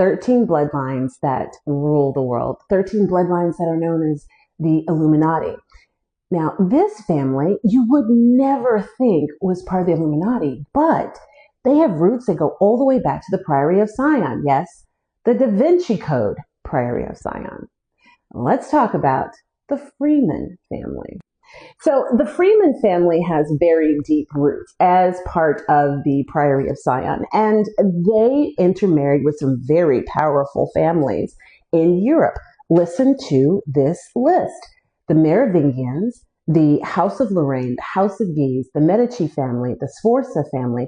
13 bloodlines that rule the world, 13 bloodlines that are known as the Illuminati. Now, this family you would never think was part of the Illuminati, but they have roots that go all the way back to the Priory of Sion. Yes, the Da Vinci Code Priory of Sion. Let's talk about the Freeman family. So the Freeman family has very deep roots as part of the Priory of Sion, and they intermarried with some very powerful families in Europe. Listen to this list. The Merovingians, the House of Lorraine, the House of Guise, the Medici family, the Sforza family,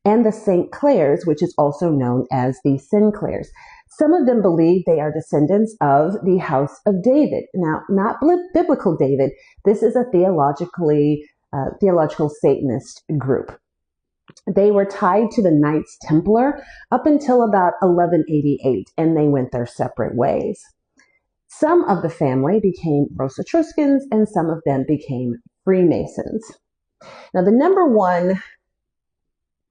and the St. Clairs, which is also known as the Sinclairs. Some of them believe they are descendants of the House of David. Now, not biblical David. This is a theological Satanist group. They were tied to the Knights Templar up until about 1188, and they went their separate ways. Some of the family became Rosicrucians, and some of them became Freemasons. Now, the number one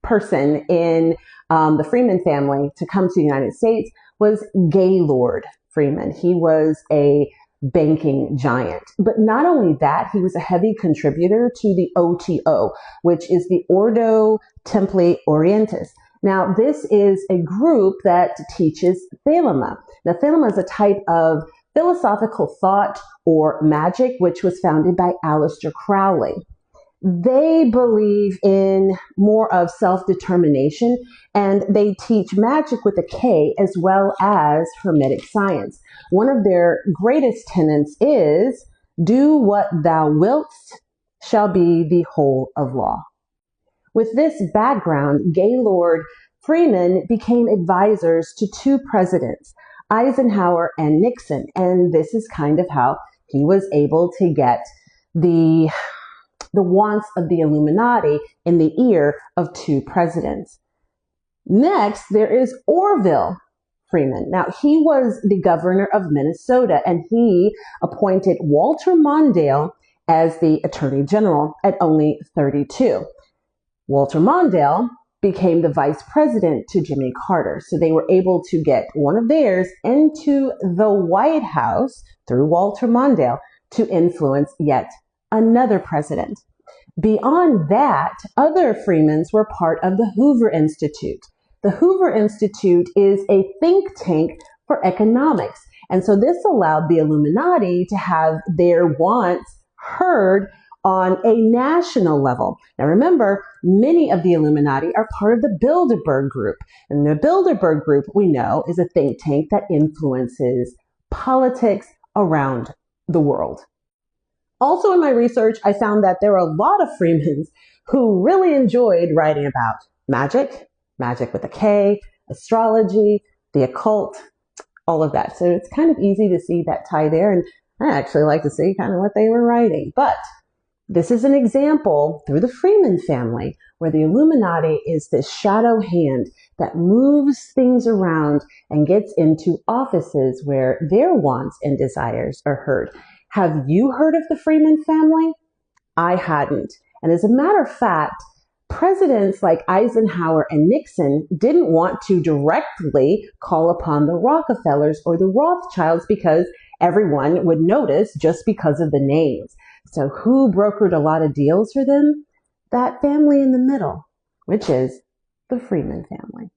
person in the Freeman family to come to the United States was Gaylord Freeman. He was a banking giant. But not only that, he was a heavy contributor to the OTO, which is the Ordo Templi Orientis. Now, this is a group that teaches Thelema. Now, Thelema is a type of philosophical thought or magic, which was founded by Aleister Crowley. They believe in more of self-determination, and they teach magic with a K as well as Hermetic science. One of their greatest tenets is, do what thou wilt shall be the whole of law. With this background, Gaylord Freeman became advisors to two presidents, Eisenhower and Nixon, and this is kind of how he was able to get the wants of the Illuminati in the ear of two presidents. Next, there is Orville Freeman. Now, he was the governor of Minnesota, and he appointed Walter Mondale as the attorney general at only 32. Walter Mondale became the vice president to Jimmy Carter, so they were able to get one of theirs into the White House through Walter Mondale to influence yet another president. Beyond that, other Freemans were part of the Hoover Institute. The Hoover Institute is a think tank for economics. And so this allowed the Illuminati to have their wants heard on a national level. Now remember, many of the Illuminati are part of the Bilderberg Group. And the Bilderberg Group, we know, is a think tank that influences politics around the world. Also in my research, I found that there are a lot of Freemans who really enjoyed writing about magic, magic with a K, astrology, the occult, all of that. So it's kind of easy to see that tie there. And I actually like to see kind of what they were writing. But this is an example through the Freeman family where the Illuminati is this shadow hand that moves things around and gets into offices where their wants and desires are heard. Have you heard of the Freeman family? I hadn't. And as a matter of fact, presidents like Eisenhower and Nixon didn't want to directly call upon the Rockefellers or the Rothschilds because everyone would notice just because of the names. So who brokered a lot of deals for them? That family in the middle, which is the Freeman family.